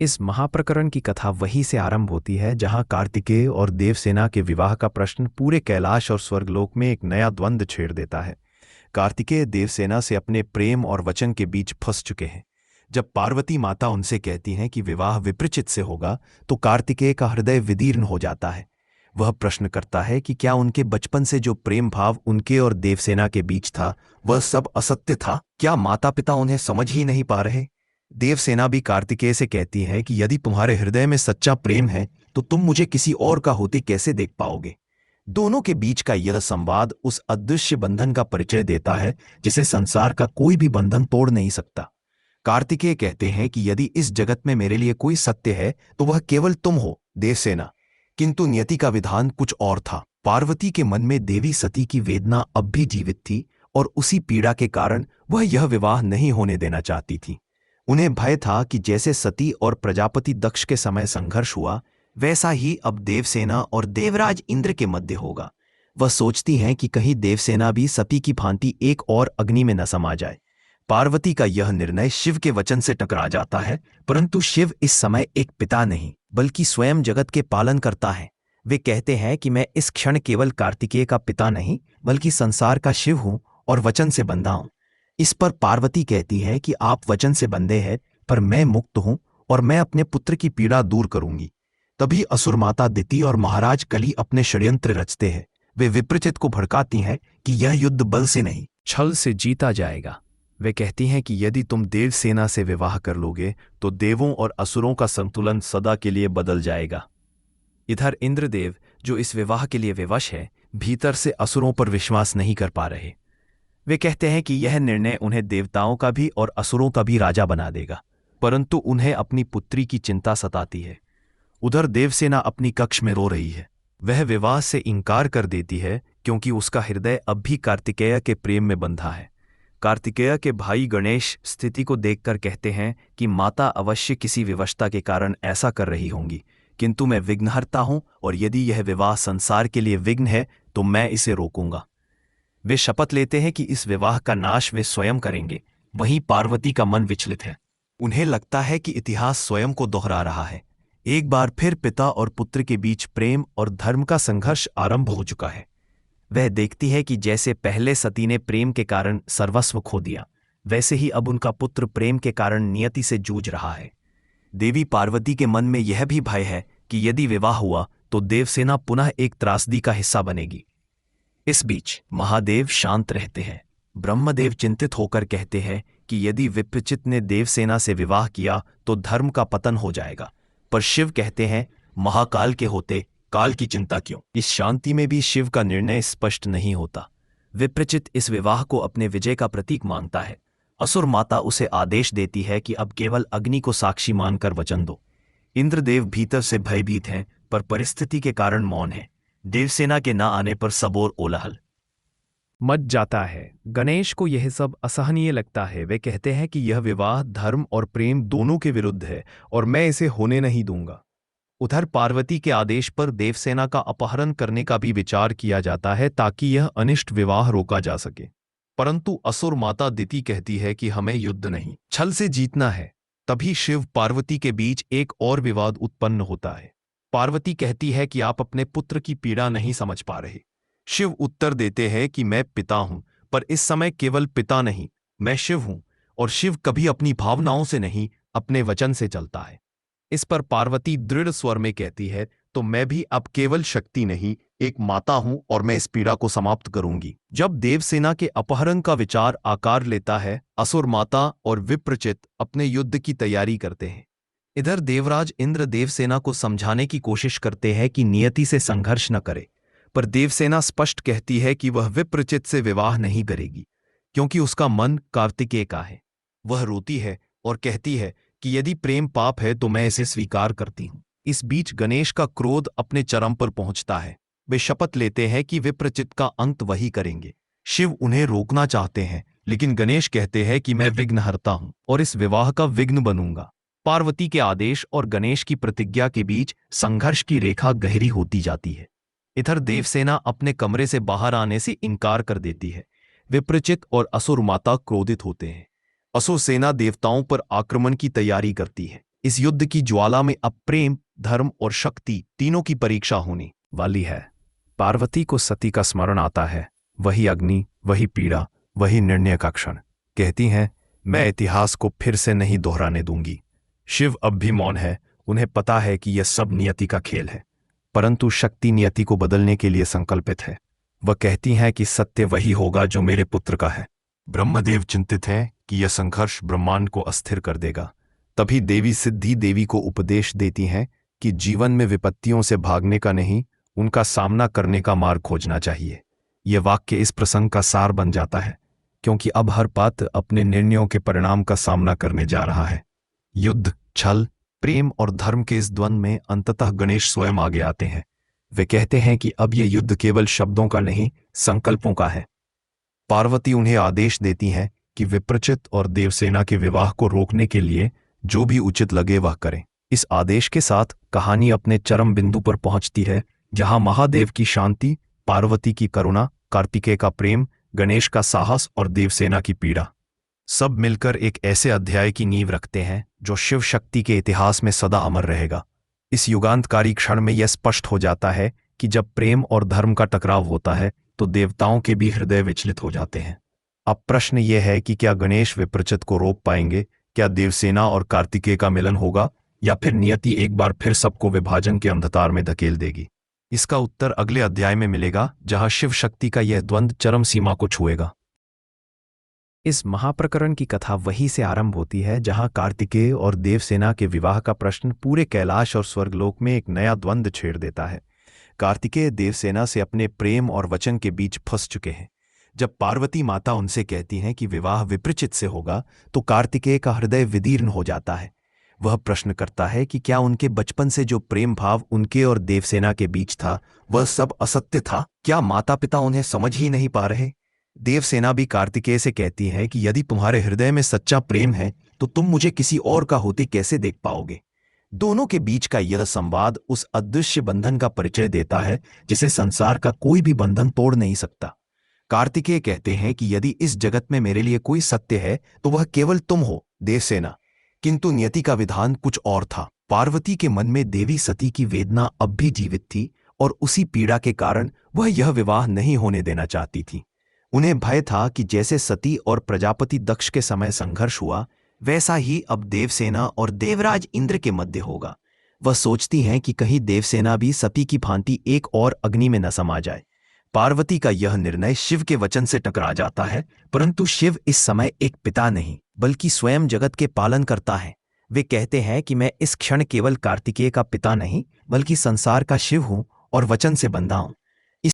इस महाप्रकरण की कथा वहीं से आरंभ होती है जहां कार्तिकेय और देवसेना के विवाह का प्रश्न पूरे कैलाश और स्वर्गलोक में एक नया द्वंद्व छेड़ देता है। कार्तिकेय देवसेना से अपने प्रेम और वचन के बीच फंस चुके हैं। जब पार्वती माता उनसे कहती हैं कि विवाह विप्रचित से होगा, तो कार्तिकेय का हृदय विदीर्ण हो जाता है। वह प्रश्न करता है कि क्या उनके बचपन से जो प्रेम भाव उनके और देवसेना के बीच था, वह सब असत्य था? क्या माता पिता उन्हें समझ ही नहीं पा रहे? देवसेना भी कार्तिकेय से कहती है कि यदि तुम्हारे हृदय में सच्चा प्रेम है, तो तुम मुझे किसी और का होते कैसे देख पाओगे? दोनों के बीच का यह संवाद उस अदृश्य बंधन का परिचय देता है जिसे संसार का कोई भी बंधन तोड़ नहीं सकता। कार्तिकेय कहते हैं कि यदि इस जगत में मेरे लिए कोई सत्य है, तो वह केवल तुम हो, देवसेना। किंतु नियति का विधान कुछ और था। पार्वती के मन में देवी सती की वेदना अब भी जीवित थी और उसी पीड़ा के कारण वह यह विवाह नहीं होने देना चाहती थी। उन्हें भय था कि जैसे सती और प्रजापति दक्ष के समय संघर्ष हुआ, वैसा ही अब देवसेना और देवराज इंद्र के मध्य होगा। वह सोचती हैं कि कहीं देवसेना भी सती की भांति एक और अग्नि में न समा जाए। पार्वती का यह निर्णय शिव के वचन से टकरा जाता है, परंतु शिव इस समय एक पिता नहीं बल्कि स्वयं जगत के पालन करता है। वे कहते हैं कि मैं इस क्षण केवल कार्तिकेय का पिता नहीं बल्कि संसार का शिव हूं और वचन से बंधा हूं। इस पर पार्वती कहती है कि आप वचन से बंधे हैं, पर मैं मुक्त हूं और मैं अपने पुत्र की पीड़ा दूर करूंगी। तभी असुर माता दिति और महाराज कली अपने षड्यंत्र रचते हैं। वे विप्रचित को भड़काती हैं कि यह युद्ध बल से नहीं, छल से जीता जाएगा। वे कहती हैं कि यदि तुम देवसेना से विवाह कर लोगे, तो देवों और असुरों का संतुलन सदा के लिए बदल जाएगा। इधर इंद्रदेव, जो इस विवाह के लिए विवश है, भीतर से असुरों पर विश्वास नहीं कर पा रहे। वे कहते हैं कि यह निर्णय उन्हें देवताओं का भी और असुरों का भी राजा बना देगा, परंतु उन्हें अपनी पुत्री की चिंता सताती है। उधर देवसेना अपनी कक्ष में रो रही है। वह विवाह से इनकार कर देती है क्योंकि उसका हृदय अब भी कार्तिकेय के प्रेम में बंधा है। कार्तिकेय के भाई गणेश स्थिति को देखकर कहते हैं कि माता अवश्य किसी विवशता के कारण ऐसा कर रही होंगी, किंतु मैं विघ्नहर्ता हूं और यदि यह विवाह संसार के लिए विघ्न है तो मैं इसे रोकूंगा। वे शपथ लेते हैं कि इस विवाह का नाश वे स्वयं करेंगे। वहीं पार्वती का मन विचलित है। उन्हें लगता है कि इतिहास स्वयं को दोहरा रहा है। एक बार फिर पिता और पुत्र के बीच प्रेम और धर्म का संघर्ष आरंभ हो चुका है। वह देखती है कि जैसे पहले सती ने प्रेम के कारण सर्वस्व खो दिया, वैसे ही अब उनका पुत्र प्रेम के कारण नियति से जूझ रहा है। देवी पार्वती के मन में यह भी भय है कि यदि विवाह हुआ तो देवसेना पुनः एक त्रासदी का हिस्सा बनेगी। इस बीच महादेव शांत रहते हैं। ब्रह्मदेव चिंतित होकर कहते हैं कि यदि विप्रचित ने देवसेना से विवाह किया तो धर्म का पतन हो जाएगा, पर शिव कहते हैं महाकाल के होते काल की चिंता क्यों? इस शांति में भी शिव का निर्णय स्पष्ट नहीं होता। विप्रचित इस विवाह को अपने विजय का प्रतीक मानता है। असुर माता उसे आदेश देती है कि अब केवल अग्नि को साक्षी मानकर वचन दो। इंद्रदेव भीतर से भयभीत हैं, पर परिस्थिति के कारण मौन है। देवसेना के न आने पर सब और ओलाहल मच जाता है। गणेश को यह सब असहनीय लगता है। वे कहते हैं कि यह विवाह धर्म और प्रेम दोनों के विरुद्ध है और मैं इसे होने नहीं दूंगा। उधर पार्वती के आदेश पर देवसेना का अपहरण करने का भी विचार किया जाता है ताकि यह अनिष्ट विवाह रोका जा सके, परंतु असुर माता दिति कहती है कि हमें युद्ध नहीं, छल से जीतना है। तभी शिव पार्वती के बीच एक और विवाद उत्पन्न होता है। पार्वती कहती है कि आप अपने पुत्र की पीड़ा नहीं समझ पा रहे। शिव उत्तर देते हैं कि मैं पिता हूं, पर इस समय केवल पिता नहीं, मैं शिव हूं, और शिव कभी अपनी भावनाओं से नहीं, अपने वचन से चलता है। इस पर पार्वती दृढ़ स्वर में कहती है, तो मैं भी अब केवल शक्ति नहीं, एक माता हूं और मैं इस पीड़ा को समाप्त करूंगी। जब देवसेना के अपहरण का विचार आकार लेता है, असुर माता और विप्रचित अपने युद्ध की तैयारी करते हैं। इधर देवराज इंद्र देवसेना को समझाने की कोशिश करते हैं कि नियति से संघर्ष न करे, पर देवसेना स्पष्ट कहती है कि वह विप्रचित से विवाह नहीं करेगी क्योंकि उसका मन कार्तिकेय का है। वह रोती है और कहती है कि यदि प्रेम पाप है तो मैं इसे स्वीकार करती हूं। इस बीच गणेश का क्रोध अपने चरम पर पहुंचता है। वे शपथ लेते हैं कि विप्रचित का अंत वही करेंगे। शिव उन्हें रोकना चाहते हैं, लेकिन गणेश कहते हैं कि मैं विघ्नहर्ता हूं और इस विवाह का विघ्न बनूंगा। पार्वती के आदेश और गणेश की प्रतिज्ञा के बीच संघर्ष की रेखा गहरी होती जाती है। इधर देवसेना अपने कमरे से बाहर आने से इनकार कर देती है। विप्रचित और असुर माता क्रोधित होते हैं। असुर सेना देवताओं पर आक्रमण की तैयारी करती है। इस युद्ध की ज्वाला में अब प्रेम, धर्म और शक्ति तीनों की परीक्षा होने वाली है। पार्वती को सती का स्मरण आता है। वही अग्नि, वही पीड़ा, वही निर्णय का क्षण। कहती हैं, मैं इतिहास को फिर से नहीं दोहराने दूंगी। शिव अब भी मौन है। उन्हें पता है कि यह सब नियति का खेल है, परंतु शक्ति नियति को बदलने के लिए संकल्पित है। वह कहती हैं कि सत्य वही होगा जो मेरे पुत्र का है। ब्रह्मदेव चिंतित हैं कि यह संघर्ष ब्रह्मांड को अस्थिर कर देगा। तभी देवी सिद्धि देवी को उपदेश देती हैं कि जीवन में विपत्तियों से भागने का नहीं, उनका सामना करने का मार्ग खोजना चाहिए। यह वाक्य इस प्रसंग का सार बन जाता है, क्योंकि अब हर पात्र अपने निर्णयों के परिणाम का सामना करने जा रहा है। युद्ध, छल, प्रेम और धर्म के इस द्वंद्व में अंततः गणेश स्वयं आगे आते हैं। वे कहते हैं कि अब यह युद्ध केवल शब्दों का नहीं, संकल्पों का है। पार्वती उन्हें आदेश देती हैं कि विप्रचित और देवसेना के विवाह को रोकने के लिए जो भी उचित लगे वह करें। इस आदेश के साथ कहानी अपने चरम बिंदु पर पहुंचती है, जहां महादेव की शांति, पार्वती की करुणा, कार्तिकेय का प्रेम, गणेश का साहस और देवसेना की पीड़ा सब मिलकर एक ऐसे अध्याय की नींव रखते हैं जो शिव शक्ति के इतिहास में सदा अमर रहेगा। इस युगांतकारी क्षण में यह स्पष्ट हो जाता है कि जब प्रेम और धर्म का टकराव होता है तो देवताओं के भी हृदय विचलित हो जाते हैं। अब प्रश्न यह है कि क्या गणेश विप्रचित को रोक पाएंगे? क्या देवसेना और कार्तिकेय का मिलन होगा, या फिर नियति एक बार फिर सबको विभाजन के अंधकार में धकेल देगी? इसका उत्तर अगले अध्याय में मिलेगा, जहां शिव शक्ति का यह द्वंद्व चरम सीमा को छुएगा। इस महाप्रकरण की कथा वहीं से आरंभ होती है जहां कार्तिकेय और देवसेना के विवाह का प्रश्न पूरे कैलाश और स्वर्गलोक में एक नया द्वंद्व छेड़ देता है। कार्तिकेय देवसेना से अपने प्रेम और वचन के बीच फंस चुके हैं। जब पार्वती माता उनसे कहती हैं कि विवाह विप्रचित से होगा, तो कार्तिकेय का हृदय विदीर्ण हो जाता है। वह प्रश्न करता है कि क्या उनके बचपन से जो प्रेम भाव उनके और देवसेना के बीच था, वह सब असत्य था? क्या माता पिता उन्हें समझ ही नहीं पा रहे? देवसेना भी कार्तिकेय से कहती है कि यदि तुम्हारे हृदय में सच्चा प्रेम है तो तुम मुझे किसी और का होते कैसे देख पाओगे? दोनों के बीच का यह संवाद उस अदृश्य बंधन का परिचय देता है जिसे संसार का कोई भी बंधन तोड़ नहीं सकता। कार्तिकेय कहते हैं कि यदि इस जगत में मेरे लिए कोई सत्य है तो वह केवल तुम हो, देवसेना। किंतु नियति का विधान कुछ और था। पार्वती के मन में देवी सती की वेदना अब भी जीवित थी और उसी पीड़ा के कारण वह यह विवाह नहीं होने देना चाहती थी। उन्हें भय था कि जैसे सती और प्रजापति दक्ष के समय संघर्ष हुआ, वैसा ही अब देवसेना और देवराज इंद्र के मध्य होगा। वह सोचती हैं कि कहीं देवसेना भी सती की भांति एक और अग्नि में न समा जाए। पार्वती का यह निर्णय शिव के वचन से टकरा जाता है, परंतु शिव इस समय एक पिता नहीं बल्कि स्वयं जगत के पालन करता है। वे कहते हैं कि मैं इस क्षण केवल कार्तिकेय का पिता नहीं बल्कि संसार का शिव हूं और वचन से बंधा हूं।